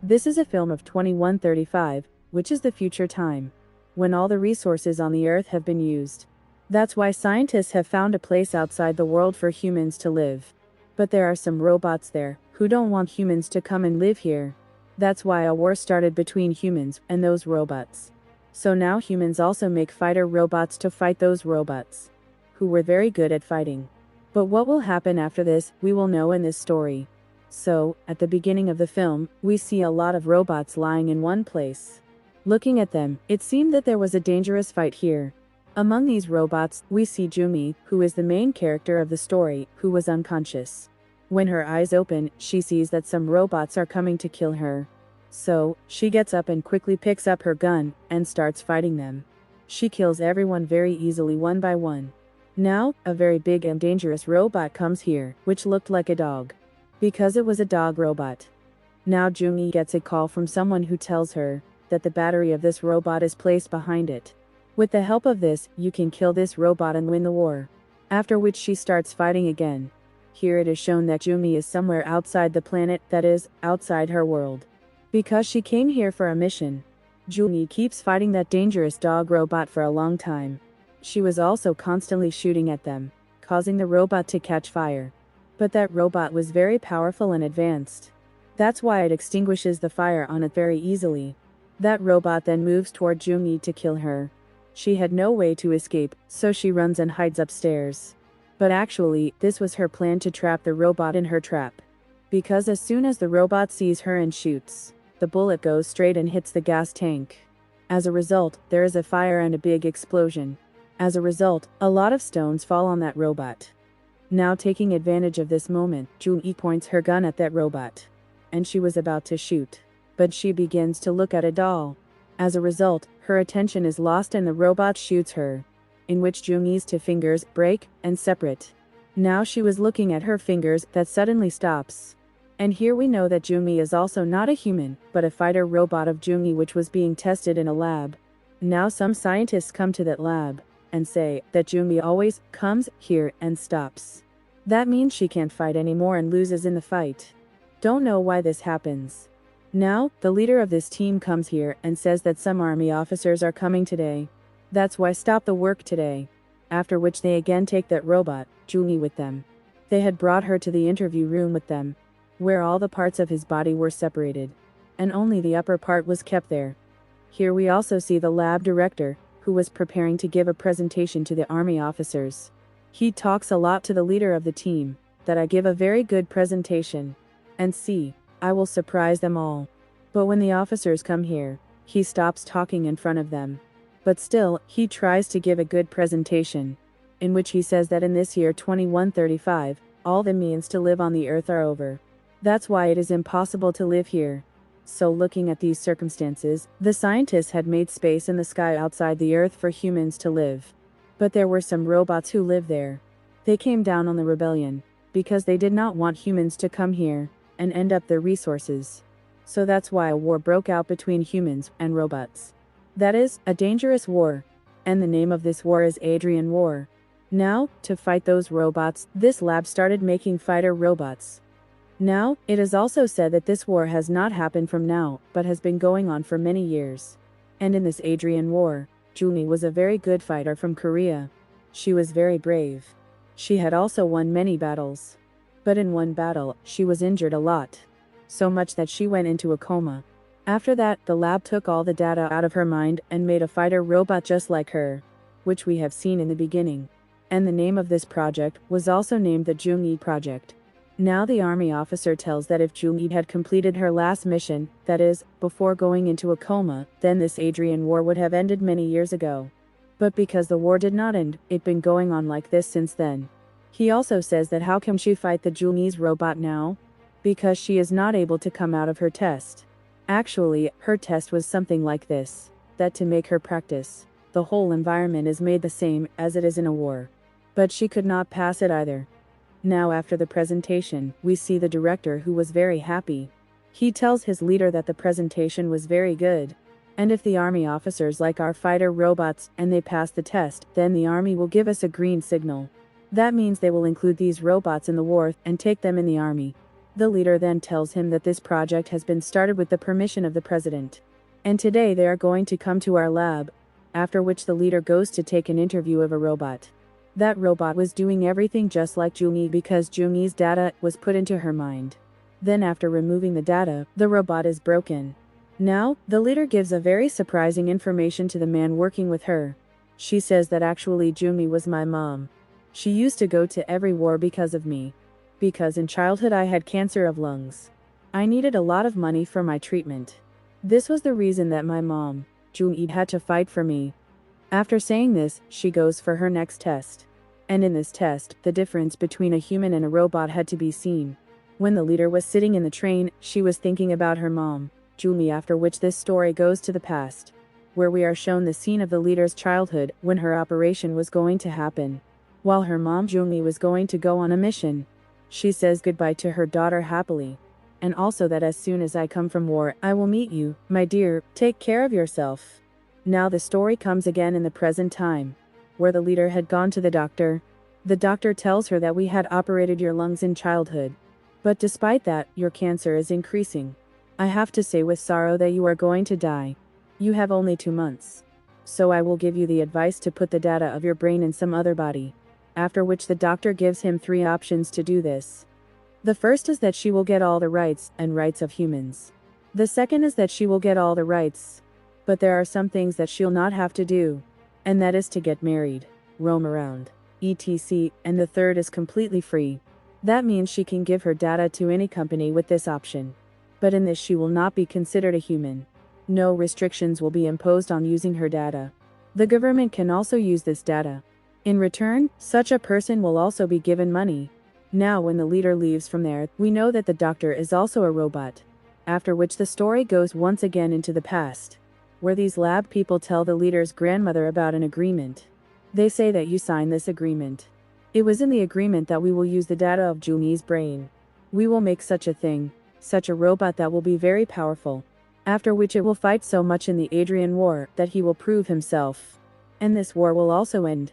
This is a film of 2135, which is the future time, when all the resources on the Earth have been used. That's why scientists have found a place outside the world for humans to live. But there are some robots there, who don't want humans to come and live here. That's why a war started between humans and those robots. So now humans also make fighter robots to fight those robots, who were very good at fighting. But what will happen after this, we will know in this story. So, at the beginning of the film, we see a lot of robots lying in one place. Looking at them, it seemed that there was a dangerous fight here. Among these robots, we see Jung, who is the main character of the story, who was unconscious. When her eyes open, she sees that some robots are coming to kill her. So, she gets up and quickly picks up her gun, and starts fighting them. She kills everyone very easily one by one. Now, a very big and dangerous robot comes here, which looked like a dog. Because it was a dog robot. Now Jung gets a call from someone who tells her that the battery of this robot is placed behind it. With the help of this, you can kill this robot and win the war. After which she starts fighting again. Here it is shown that Jung is somewhere outside the planet, that is, outside her world. Because she came here for a mission. Jung keeps fighting that dangerous dog robot for a long time. She was also constantly shooting at them, causing the robot to catch fire. But that robot was very powerful and advanced. That's why it extinguishes the fire on it very easily. That robot then moves toward Jung to kill her. She had no way to escape, so she runs and hides upstairs. But actually, this was her plan to trap the robot in her trap. Because as soon as the robot sees her and shoots, the bullet goes straight and hits the gas tank. As a result, there is a fire and a big explosion. As a result, a lot of stones fall on that robot. Now taking advantage of this moment, Jung points her gun at that robot. And she was about to shoot. But she begins to look at a doll. As a result, her attention is lost and the robot shoots her. In which Jung's two fingers break and separate. Now she was looking at her fingers that suddenly stops. And here we know that Jung is also not a human, but a fighter robot of Jung which was being tested in a lab. Now some scientists come to that lab and say that Jung always comes here and stops. That means she can't fight anymore and loses in the fight. Don't know why this happens. Now, the leader of this team comes here and says that some army officers are coming today. That's why stop the work today. After which they again take that robot, Jung, with them. They had brought her to the interview room with them, where all the parts of his body were separated, and only the upper part was kept there. Here we also see the lab director, who was preparing to give a presentation to the army officers. He talks a lot to the leader of the team, that I give a very good presentation. And see, I will surprise them all. But when the officers come here, he stops talking in front of them. But still, he tries to give a good presentation, in which he says that in this year 2135, all the means to live on the earth are over. That's why it is impossible to live here. So looking at these circumstances, the scientists had made space in the sky outside the earth for humans to live. But there were some robots who lived there. They came down on the rebellion, because they did not want humans to come here and end up their resources. So that's why a war broke out between humans and robots. That is, a dangerous war. And the name of this war is Adrian War. Now, to fight those robots, this lab started making fighter robots. Now, it is also said that this war has not happened from now, but has been going on for many years. And in this Adrian War, Jung was a very good fighter from Korea. She was very brave. She had also won many battles. But in one battle, she was injured a lot. So much that she went into a coma. After that, the lab took all the data out of her mind and made a fighter robot just like her, which we have seen in the beginning. And the name of this project was also named the Jung Project. Now the army officer tells that if Jung had completed her last mission, that is, before going into a coma, then this Adrian War would have ended many years ago. But because the war did not end, it's been going on like this since then. He also says that how can she fight the Jung's robot now? Because she is not able to come out of her test. Actually, her test was something like this, that to make her practice, the whole environment is made the same as it is in a war. But she could not pass it either. Now after the presentation, we see the director who was very happy. He tells his leader that the presentation was very good. And if the army officers like our fighter robots and they pass the test, then the army will give us a green signal. That means they will include these robots in the war and take them in the army. The leader then tells him that this project has been started with the permission of the president. And today they are going to come to our lab, after which the leader goes to take an interview of a robot. That robot was doing everything just like Jung because Jung's data was put into her mind. Then after removing the data, the robot is broken. Now, the leader gives a very surprising information to the man working with her. She says that actually Jung was my mom. She used to go to every war because of me. Because in childhood I had cancer of lungs. I needed a lot of money for my treatment. This was the reason that my mom, Jung, had to fight for me. After saying this, she goes for her next test. And in this test, the difference between a human and a robot had to be seen. When the leader was sitting in the train, she was thinking about her mom, Jung, after which this story goes to the past, where we are shown the scene of the leader's childhood when her operation was going to happen. While her mom Jung was going to go on a mission, she says goodbye to her daughter happily, and also that as soon as I come from war, I will meet you, my dear, take care of yourself. Now the story comes again in the present time, where the leader had gone to the doctor. The doctor tells her that we had operated your lungs in childhood. But despite that, your cancer is increasing. I have to say with sorrow that you are going to die. You have only 2 months. So I will give you the advice to put the data of your brain in some other body. After which the doctor gives him 3 options to do this. The first is that she will get all the rights and rights of humans. The second is that she will get all the rights. But there are some things that she'll not have to do. And that is to get married, roam around, etc. And the third is completely free. That means she can give her data to any company with this option. But in this she will not be considered a human. No restrictions will be imposed on using her data. The government can also use this data. In return, such a person will also be given money. Now when the leader leaves from there, we know that the doctor is also a robot. After which the story goes once again into the past, where these lab people tell the leader's grandmother about an agreement. They say that you sign this agreement. It was in the agreement that we will use the data of Jung's brain. We will make such a thing, such a robot that will be very powerful. After which it will fight so much in the Adrian War that he will prove himself. And this war will also end.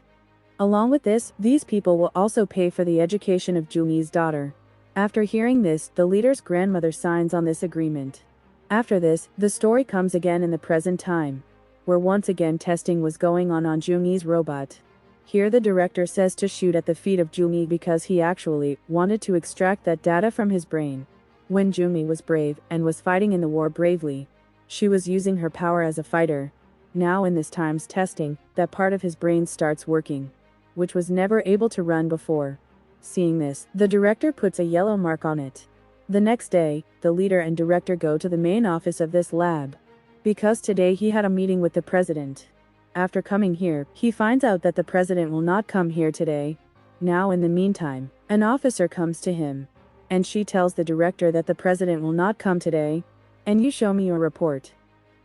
Along with this, these people will also pay for the education of Jung's daughter. After hearing this, the leader's grandmother signs on this agreement. After this, the story comes again in the present time, where once again testing was going on Jung's robot. Here the director says to shoot at the feet of Jung because he actually wanted to extract that data from his brain. When Jung was brave and was fighting in the war bravely, she was using her power as a fighter. Now in this time's testing, that part of his brain starts working, which was never able to run before. Seeing this, the director puts a yellow mark on it. The next day, the leader and director go to the main office of this lab, because today he had a meeting with the president. After coming here, he finds out that the president will not come here today. Now in the meantime, an officer comes to him, and she tells the director that the president will not come today, and you show me your report.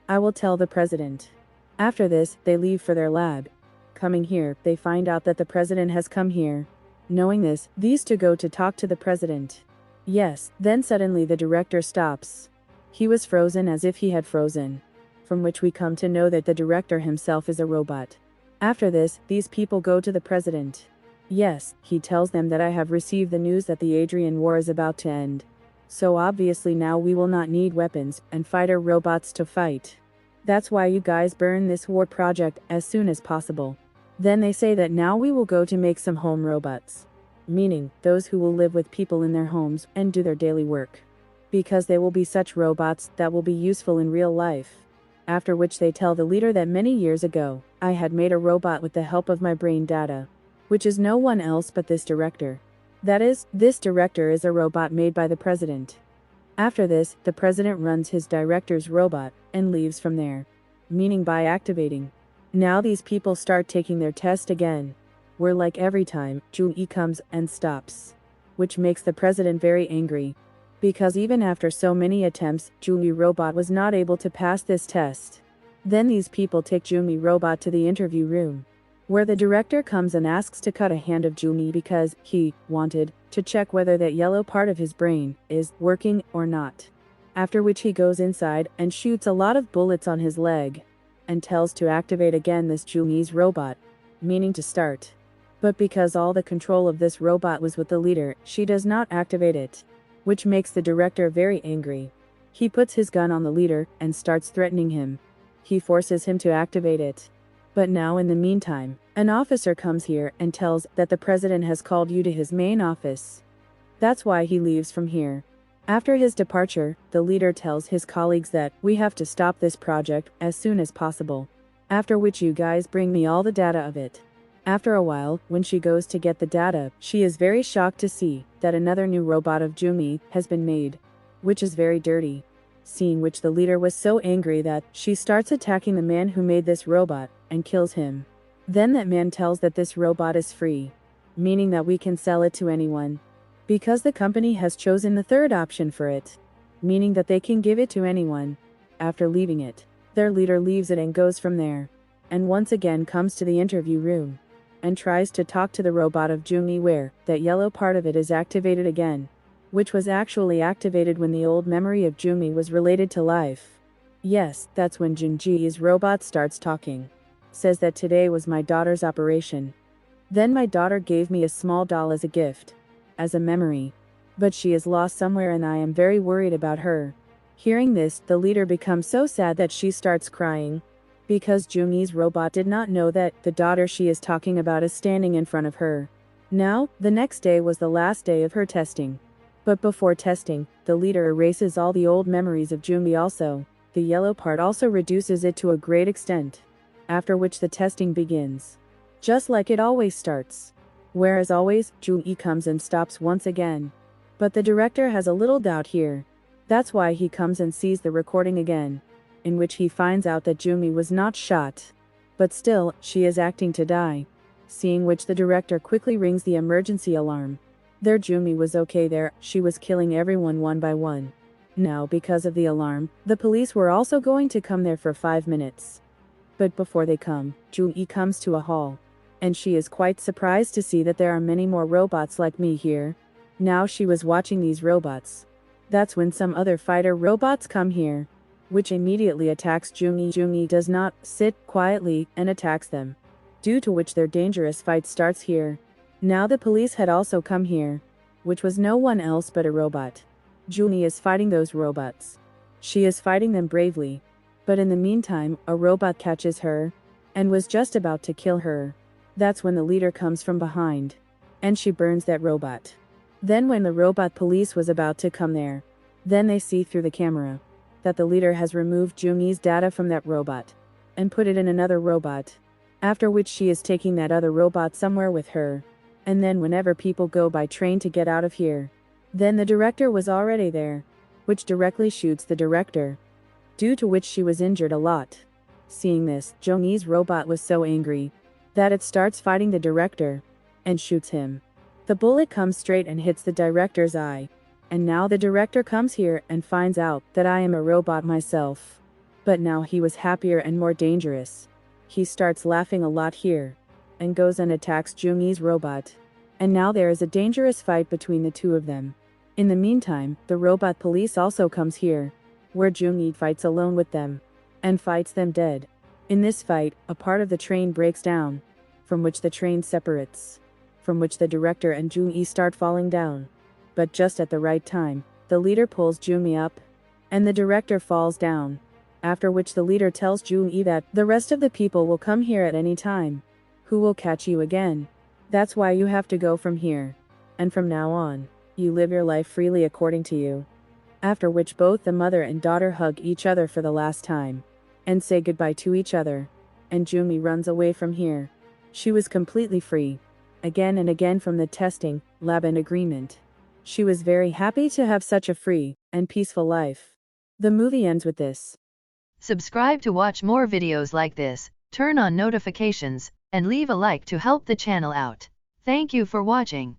I will tell the president. After this, they leave for their lab. Coming here, they find out that the president has come here. Knowing this, these two go to talk to the president. Yes, then suddenly the director stops. He was frozen as if he had frozen. From which we come to know that the director himself is a robot. After this, these people go to the president. Yes, he tells them that I have received the news that the Adrian War is about to end. So obviously now we will not need weapons and fighter robots to fight. That's why you guys burn this war project as soon as possible. Then they say that now we will go to make some home robots. Meaning, those who will live with people in their homes and do their daily work. Because they will be such robots that will be useful in real life. After which they tell the leader that many years ago, I had made a robot with the help of my brain data. Which is no one else but this director. That is, this director is a robot made by the president. After this, the president runs his director's robot, and leaves from there. Meaning by activating. Now these people start taking their test again. Where like every time, Jung comes and stops. Which makes the president very angry. Because even after so many attempts, Jung robot was not able to pass this test. Then these people take Jung robot to the interview room, where the director comes and asks to cut a hand of Jung because he wanted to check whether that yellow part of his brain is working or not. After which he goes inside and shoots a lot of bullets on his leg, and tells to activate again this Jung's robot, meaning to start. But because all the control of this robot was with the leader, she does not activate it. which makes the director very angry. He puts his gun on the leader and starts threatening him. He forces him to activate it. But now in the meantime, an officer comes here and tells that the president has called you to his main office. That's why he leaves from here. After his departure, the leader tells his colleagues that we have to stop this project as soon as possible. After which you guys bring me all the data of it. After a while, when she goes to get the data, she is very shocked to see that another new robot of Jung has been made, which is very dirty. Seeing which the leader was so angry that she starts attacking the man who made this robot and kills him. Then that man tells that this robot is free, meaning that we can sell it to anyone. Because the company has chosen the third option for it, meaning that they can give it to anyone. After leaving it, their leader leaves it and goes from there, and once again comes to the interview room, and tries to talk to the robot of Jung where that yellow part of it is activated again, which was actually activated when the old memory of Jung was related to life. Yes, that's when Jung's robot starts talking. Says that today was my daughter's operation. Then my daughter gave me a small doll as a gift, as a memory. But she is lost somewhere and I am very worried about her. Hearing this, the leader becomes so sad that she starts crying. Because Jung's robot did not know that the daughter she is talking about is standing in front of her. Now, the next day was the last day of her testing. But before testing, the leader erases all the old memories of Jung also. The yellow part also reduces it to a great extent. After which the testing begins. Just like it always starts. Whereas always, Jung comes and stops once again. But the director has a little doubt here. That's why he comes and sees the recording again, in which he finds out that Jung was not shot. But still, she is acting to die. Seeing which the director quickly rings the emergency alarm. There Jung was okay there, she was killing everyone one by one. Now because of the alarm, the police were also going to come there for 5 minutes. But before they come, Jung comes to a hall. And she is quite surprised to see that there are many more robots like me here. Now she was watching these robots. That's when some other fighter robots come here, which immediately attacks Jung. Jung does not sit quietly and attacks them, due to which their dangerous fight starts here. Now the police had also come here, which was no one else but a robot. Jung is fighting those robots. She is fighting them bravely. But in the meantime, a robot catches her, and was just about to kill her. That's when the leader comes from behind, and she burns that robot. Then when the robot police was about to come there, then they see through the camera that the leader has removed Jung's data from that robot, and put it in another robot. After which she is taking that other robot somewhere with her. And then whenever people go by train to get out of here, then the director was already there, which directly shoots the director, due to which she was injured a lot. Seeing this, Jung's robot was so angry that it starts fighting the director and shoots him. The bullet comes straight and hits the director's eye. And now the director comes here and finds out that I am a robot myself. But now he was happier and more dangerous. He starts laughing a lot here, and goes and attacks Jung's robot. And now there is a dangerous fight between the two of them. In the meantime, the robot police also comes here, where Jung fights alone with them, and fights them dead. In this fight, a part of the train breaks down, from which the train separates, from which the director and Jung start falling down. But just at the right time, the leader pulls Jung up, and the director falls down. After which the leader tells Jung that the rest of the people will come here at any time, who will catch you again. That's why you have to go from here. And from now on, you live your life freely according to you. After which both the mother and daughter hug each other for the last time, and say goodbye to each other. And Jung runs away from here. She was completely free, again and again from the testing lab and agreement. She was very happy to have such a free and peaceful life. The movie ends with this. Subscribe to watch more videos like this, turn on notifications, and leave a like to help the channel out. Thank you for watching.